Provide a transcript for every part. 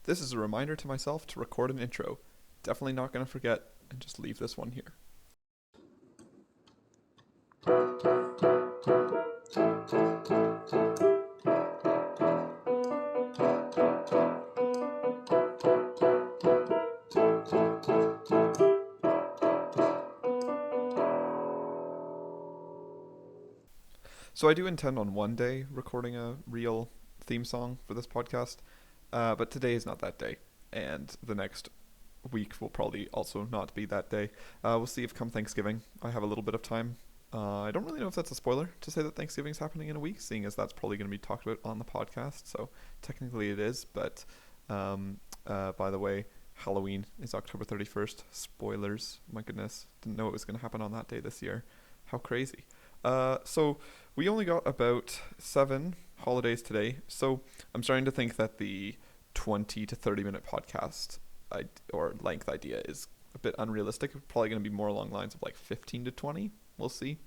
This is a reminder to myself to record an intro. Definitely not going to forget and just leave this one here. So I do intend on one day recording a real theme song for this podcast, but today is not that day, and the next week will probably also not be that day. We'll see if come Thanksgiving I have a little bit of time. I don't really know if that's a spoiler to say that Thanksgiving's happening in a week, seeing as that's probably going to be talked about on the podcast, so technically it is, but by the way, Halloween is October 31st. Spoilers, my goodness, didn't know it was going to happen on that day this year. How crazy. So we only got about 7 holidays today, so I'm starting to think that the 20 to 30 minute podcast or length idea is a bit unrealistic. It's probably going to be more along lines of like 15 to 20. We'll see.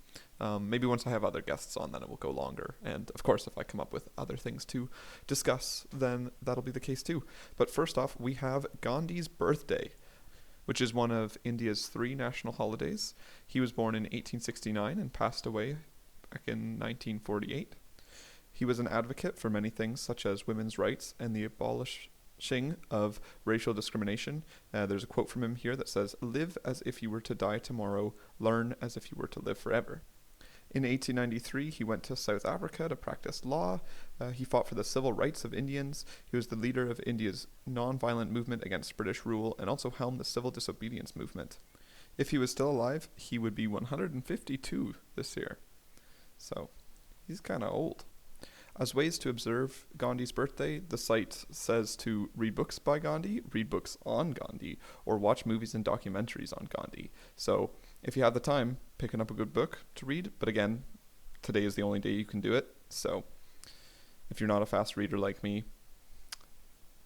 Maybe once I have other guests on, then it will go longer. And of course, if I come up with other things to discuss, then that'll be the case too. But first off, we have Gandhi's birthday, which is one of India's 3 national holidays. He was born in 1869 and passed away back in 1948. He was an advocate for many things such as women's rights and the abolishing of racial discrimination. There's a quote from him here that says, "Live as if you were to die tomorrow, learn as if you were to live forever." In 1893, he went to South Africa to practice law. He fought for the civil rights of Indians. He was the leader of India's non-violent movement against British rule and also helmed the civil disobedience movement. If he was still alive, he would be 152 this year. So, he's kind of old. As ways to observe Gandhi's birthday, the site says to read books by Gandhi, read books on Gandhi, or watch movies and documentaries on Gandhi. So, if you have the time, picking up a good book to read. But again, today is the only day you can do it. So, if you're not a fast reader like me,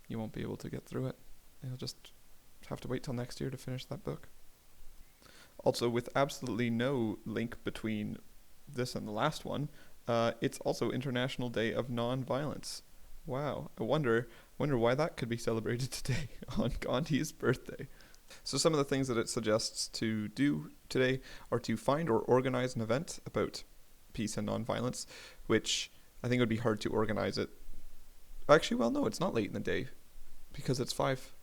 you won't be able to get through it. You'll just have to wait till next year to finish that book. Also, with absolutely no link between this and the last one, it's also International Day of Non-Violence. Wow, I wonder why that could be celebrated today on Gandhi's birthday. So some of the things that it suggests to do today are to find or organize an event about peace and non-violence, which I think would be hard to organize it. Actually, well, no, it's not late in the day because it's 5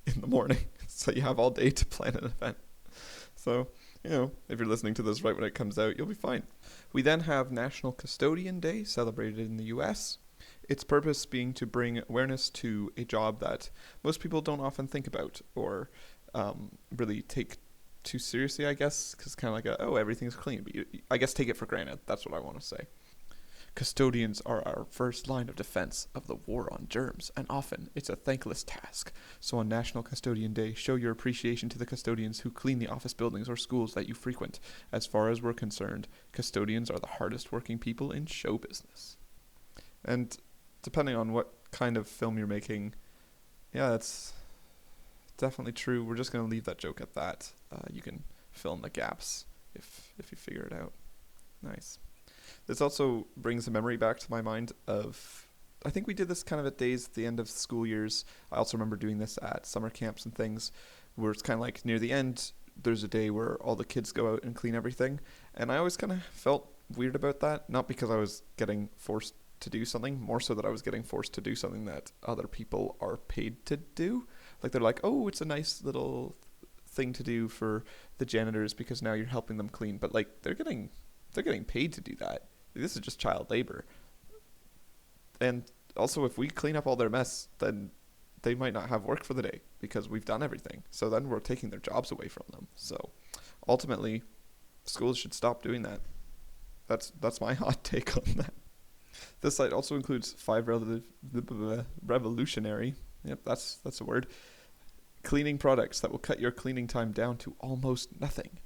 in the morning, so you have all day to plan an event. So, if you're listening to this right when it comes out, you'll be fine. We then have National Custodian Day, celebrated in the US. Its purpose being to bring awareness to a job that most people don't often think about or really take too seriously, I guess, because kind of like everything's clean. But I guess take it for granted. That's what I want to say. Custodians are our first line of defense of the war on germs, and often it's a thankless task. So on National Custodian Day, show your appreciation to the custodians who clean the office buildings or schools that you frequent. As far as we're concerned, custodians are the hardest working people in show business. And depending on what kind of film you're making, yeah, that's definitely true. We're just going to leave that joke at that. You can fill in the gaps if you figure it out. Nice. This also brings a memory back to my mind of, I think we did this kind of at days at the end of school years. I also remember doing this at summer camps and things, where it's kind of like near the end, there's a day where all the kids go out and clean everything. And I always kind of felt weird about that, not because I was getting forced to do something, more so that I was getting forced to do something that other people are paid to do. Like they're like, oh, it's a nice little thing to do for the janitors because now you're helping them clean. But like they're getting paid to do that. This is just child labor. And also, if we clean up all their mess, then they might not have work for the day because we've done everything. So then we're taking their jobs away from them. So ultimately, schools should stop doing that. That's my hot take on that. This site also includes 5 revolutionary, yep, that's a word, cleaning products that will cut your cleaning time down to almost nothing.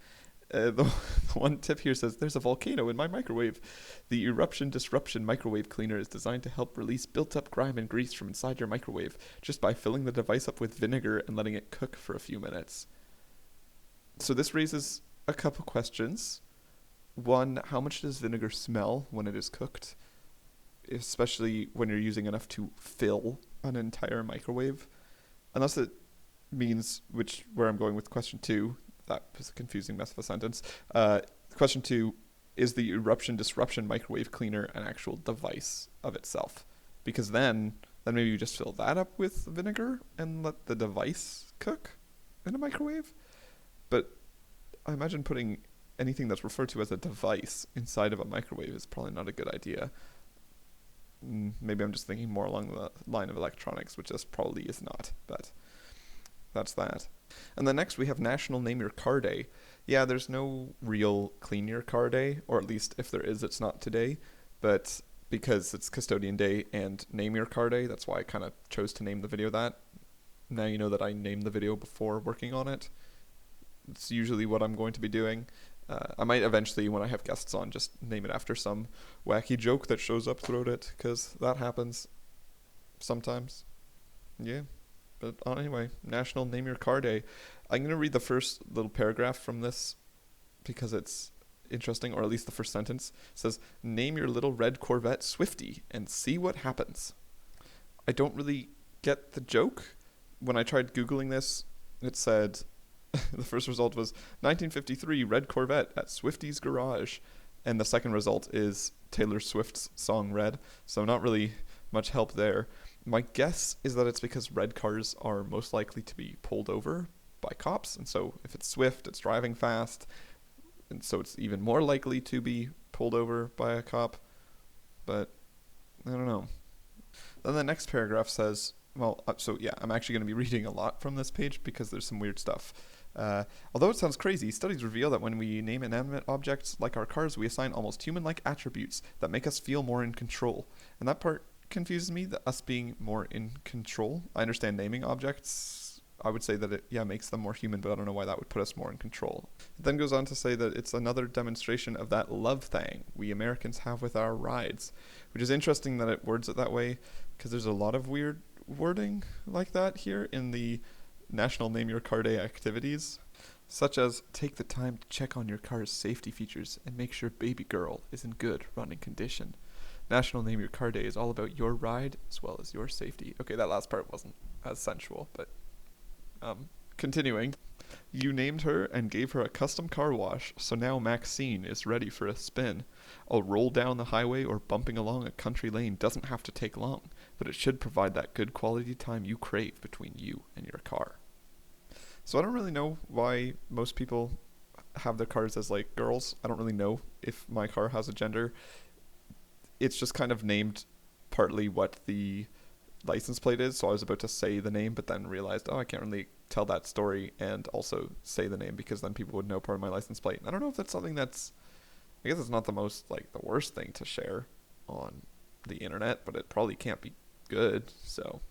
The one tip here says, there's a volcano in my microwave. The Eruption Disruption microwave cleaner is designed to help release built-up grime and grease from inside your microwave just by filling the device up with vinegar and letting it cook for a few minutes. So this raises a couple questions. One, how much does vinegar smell when it is cooked? Especially when you're using enough to fill an entire microwave, unless it means, where I'm going with question 2, that was a confusing mess of a sentence. Question 2, is the eruption disruption microwave cleaner an actual device of itself? Because then maybe you just fill that up with vinegar and let the device cook in a microwave. But I imagine putting anything that's referred to as a device inside of a microwave is probably not a good idea. Maybe I'm just thinking more along the line of electronics, which this probably is not, but that's that. And then next we have National Name Your Car Day. Yeah, there's no real Clean Your Car Day, or at least if there is, it's not today, but because it's Custodian Day and Name Your Car Day, that's why I kind of chose to name the video that. Now you know that I named the video before working on it. It's usually what I'm going to be doing. I might eventually, when I have guests on, just name it after some wacky joke that shows up throughout it, because that happens sometimes. Yeah. But anyway, National Name Your Car Day. I'm going to read the first little paragraph from this because it's interesting, or at least the first sentence. It says, name your little red Corvette Swifty and see what happens. I don't really get the joke. When I tried Googling this, it said... the first result was 1953 red Corvette at Swifty's garage, and the second result is Taylor Swift's song Red, so not really much help there. My guess is that it's because red cars are most likely to be pulled over by cops, and so if it's Swift, it's driving fast, and so it's even more likely to be pulled over by a cop, but I don't know. Then the next paragraph says, I'm actually going to be reading a lot from this page because there's some weird stuff. Although it sounds crazy, studies reveal that when we name inanimate objects like our cars, we assign almost human-like attributes that make us feel more in control. And that part confuses me, that us being more in control. I understand naming objects. I would say that it, makes them more human, but I don't know why that would put us more in control. It then goes on to say that it's another demonstration of that love thing we Americans have with our rides, which is interesting that it words it that way, because there's a lot of weird wording like that here in the National Name Your Car Day activities, such as take the time to check on your car's safety features and make sure baby girl is in good running condition. National Name Your Car Day is all about your ride as well as your safety. Okay, that last part wasn't as sensual, but continuing. You named her and gave her a custom car wash, so now Maxine is ready for a spin. A roll down the highway or bumping along a country lane doesn't have to take long, but it should provide that good quality time you crave between you and your car. So I don't really know why most people have their cars as like girls. I don't really know if my car has a gender. It's just kind of named partly what the license plate is, so I was about to say the name but then realized, I can't really tell that story and also say the name because then people would know part of my license plate. I don't know if that's something that's, I guess it's not the most, like, the worst thing to share on the internet, but it probably can't be good, so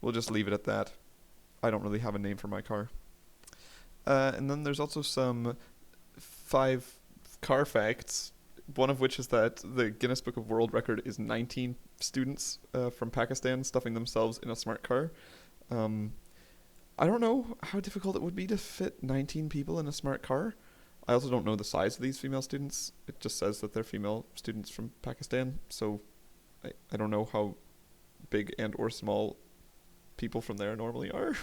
we'll just leave it at that. I don't really have a name for my car. And then there's also some 5 car facts, one of which is that the Guinness Book of World Record is 19 students from Pakistan stuffing themselves in a smart car. I don't know how difficult it would be to fit 19 people in a smart car. I also don't know the size of these female students. It just says that they're female students from Pakistan, so I don't know how big and or small people from there normally are.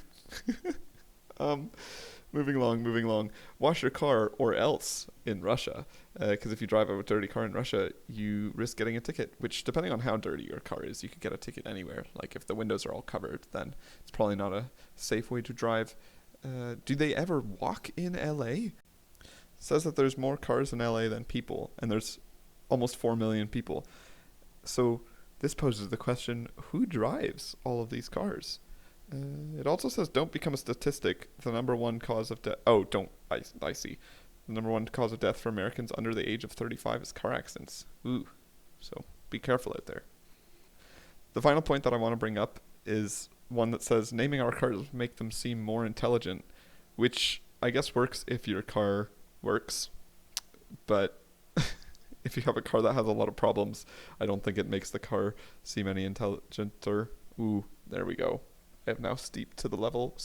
Moving along. Wash your car or else in Russia. Because if you drive a dirty car in Russia, you risk getting a ticket, which depending on how dirty your car is, you could get a ticket anywhere. Like if the windows are all covered, then it's probably not a safe way to drive. Do they ever walk in LA? It says that there's more cars in LA than people, and there's almost 4 million people. So this poses the question, who drives all of these cars? It also says don't become a statistic. The number one cause of death... I see. The number one cause of death for Americans under the age of 35 is car accidents. Ooh. So be careful out there. The final point that I want to bring up is one that says naming our cars make them seem more intelligent, which I guess works if your car works. But if you have a car that has a lot of problems, I don't think it makes the car seem any intelligenter. Ooh, there we go. I have now stooped to the level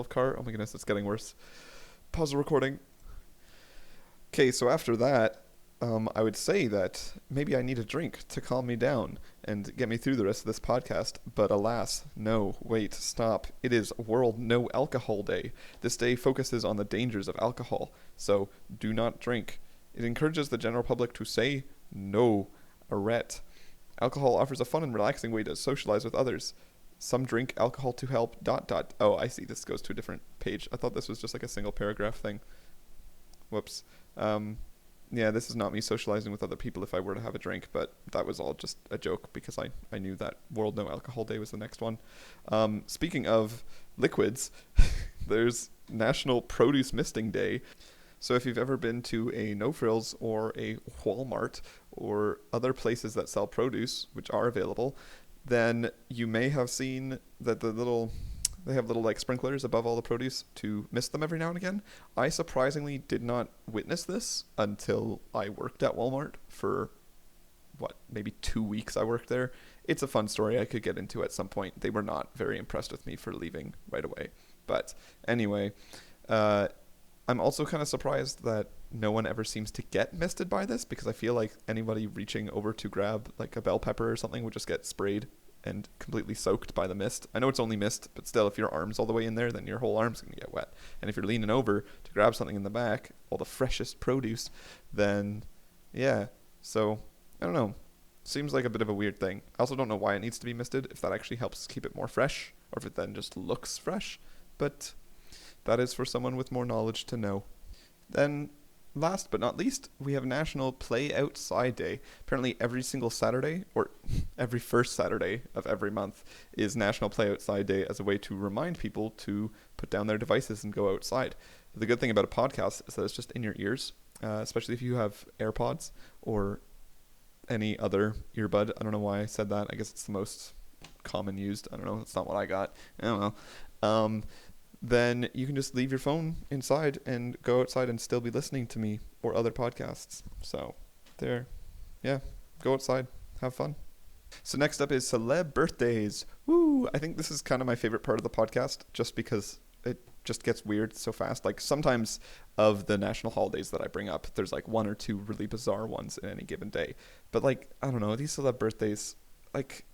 of car. Oh my goodness, it's getting worse. Pause the recording. Okay, so after that, I would say that maybe I need a drink to calm me down and get me through the rest of this podcast, but alas, no, wait, stop. It is World No Alcohol Day. This day focuses on the dangers of alcohol, so do not drink. It encourages the general public to say no, arrête. Alcohol offers a fun and relaxing way to socialize with others. Some drink alcohol to help ... Oh, I see, this goes to a different page. I thought this was just like a single paragraph thing. Whoops. Yeah, this is not me socializing with other people if I were to have a drink, but that was all just a joke because I knew that World No Alcohol Day was the next one. Speaking of liquids, there's National Produce Misting Day. So if you've ever been to a No Frills or a Walmart or other places that sell produce, which are available, then you may have seen that they have little like sprinklers above all the produce to mist them every now and again. I surprisingly did not witness this until I worked at Walmart for maybe 2 weeks I worked there. It's a fun story I could get into at some point. They were not very impressed with me for leaving right away. But anyway, I'm also kind of surprised that no one ever seems to get misted by this, because I feel like anybody reaching over to grab like a bell pepper or something would just get sprayed and completely soaked by the mist. I know it's only mist, but still, if your arm's all the way in there, then your whole arm's going to get wet. And if you're leaning over to grab something in the back, all the freshest produce, then yeah. So, I don't know. Seems like a bit of a weird thing. I also don't know why it needs to be misted, if that actually helps keep it more fresh, or if it then just looks fresh. But that is for someone with more knowledge to know. Then, last but not least, we have National Play Outside Day. Apparently every single Saturday, or every first Saturday of every month, is National Play Outside Day as a way to remind people to put down their devices and go outside. The good thing about a podcast is that it's just in your ears, especially if you have AirPods or any other earbud. I don't know why I said that. I guess it's the most common used. I don't know. That's not what I got. I don't know. Then you can just leave your phone inside and go outside and still be listening to me or other podcasts. So there, yeah, go outside, have fun. So next up is Celeb Birthdays. Woo! I think this is kind of my favorite part of the podcast, just because it just gets weird so fast. Like sometimes of the national holidays that I bring up, there's like one or two really bizarre ones in any given day. But like, I don't know, these Celeb Birthdays, like,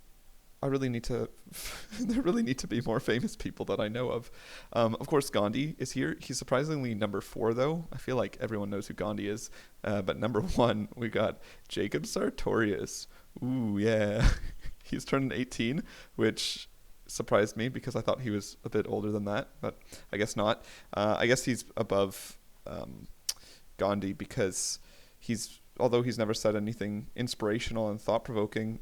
there really need to be more famous people that I know of. Of course, Gandhi is here. He's surprisingly number 4, though. I feel like everyone knows who Gandhi is. But number 1, we got Jacob Sartorius. Ooh, yeah. He's turning 18, which surprised me because I thought he was a bit older than that, but I guess not. I guess he's above Gandhi because although he's never said anything inspirational and thought-provoking,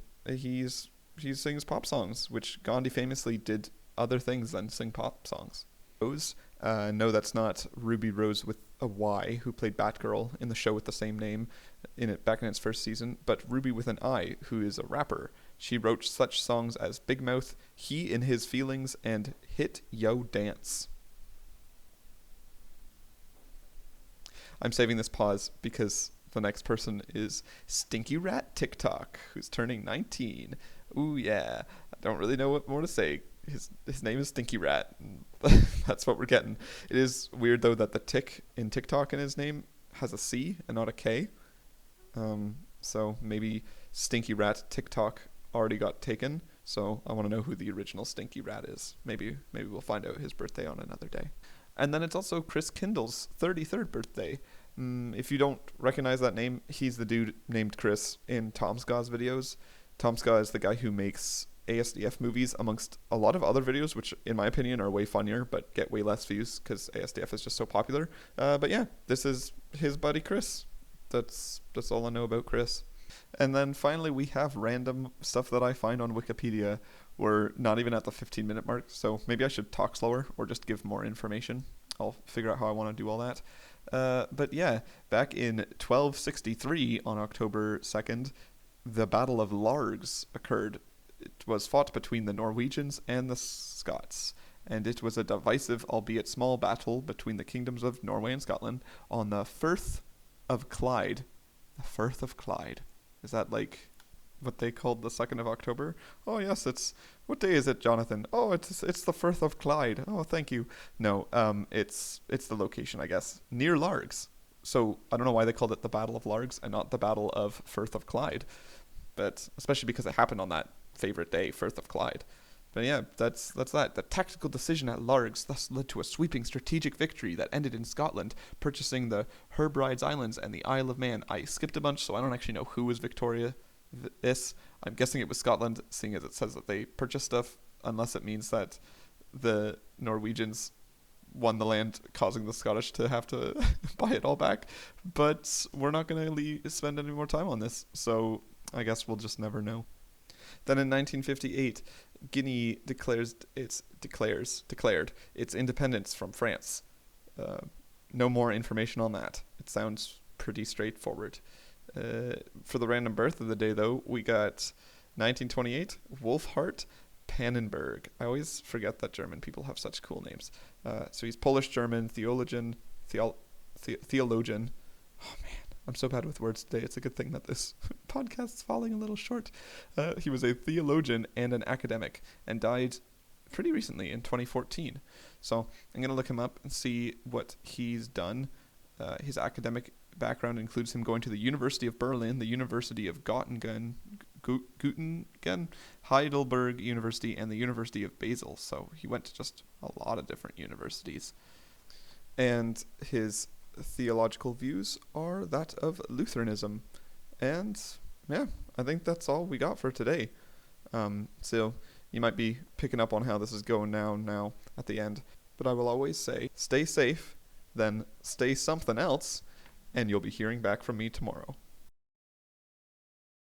he sings pop songs, which Gandhi famously did other things than sing pop songs. Rose, no, that's not Ruby Rose with a Y, who played Batgirl in the show with the same name back in its first season, but Ruby with an I, who is a rapper. She wrote such songs as Big Mouth, He in His Feelings, and Hit Yo Dance. I'm saving this pause because the next person is Stinky Rat TikTok, who's turning 19. Ooh, yeah. I don't really know what more to say. His name is Stinky Rat. That's what we're getting. It is weird, though, that the tick in TikTok in his name has a C and not a K. So maybe Stinky Rat TikTok already got taken. So I want to know who the original Stinky Rat is. Maybe we'll find out his birthday on another day. And then it's also Chris Kindle's 33rd birthday. If you don't recognize that name, he's the dude named Chris in Tom Ska's videos. Tom Ska is the guy who makes ASDF movies amongst a lot of other videos, which in my opinion are way funnier but get way less views because ASDF is just so popular. But yeah, this is his buddy Chris. That's all I know about Chris. And then finally we have random stuff that I find on Wikipedia. We're not even at the 15-minute mark, so maybe I should talk slower or just give more information. I'll figure out how I want to do all that. But yeah, back in 1263 on October 2nd, the Battle of Largs occurred. It was fought between the Norwegians and the Scots, and it was a divisive, albeit small, battle between the kingdoms of Norway and Scotland on the Firth of Clyde. The Firth of Clyde. Is that like what they called the 2nd of October? Oh yes, what day is it, Jonathan? Oh, it's the Firth of Clyde. Oh, thank you. No, it's the location, I guess, near Largs. So I don't know why they called it the Battle of Largs and not the Battle of Firth of Clyde, but especially because it happened on that favorite day, Firth of Clyde. But yeah, that's that. The tactical decision at Largs thus led to a sweeping strategic victory that ended in Scotland purchasing the Hebrides Islands and the Isle of Man. I skipped a bunch, so I don't actually know who was victorious. I'm guessing it was Scotland, seeing as it says that they purchased stuff, unless it means that the Norwegians won the land, causing the Scottish to have to buy it all back. But we're not going to spend any more time on this, so I guess we'll just never know. Then in 1958, Guinea declared its independence from France. No more information on that. It sounds pretty straightforward. For the random birth of the day, though, we got 1928, Wolfhart Pannenberg. I always forget that German people have such cool names. So he's Polish-German, theologian. Oh man, I'm so bad with words today. It's a good thing that this podcast's falling a little short. He was a theologian and an academic and died pretty recently in 2014. So I'm going to look him up and see what he's done. His academic background includes him going to the University of Berlin, the University of Göttingen, Heidelberg University, and the University of Basel. So he went to just a lot of different universities. And his theological views are that of Lutheranism. And yeah, I think that's all we got for today. So you might be picking up on how this is going now at the end. But I will always say, stay safe, then stay something else, and you'll be hearing back from me tomorrow.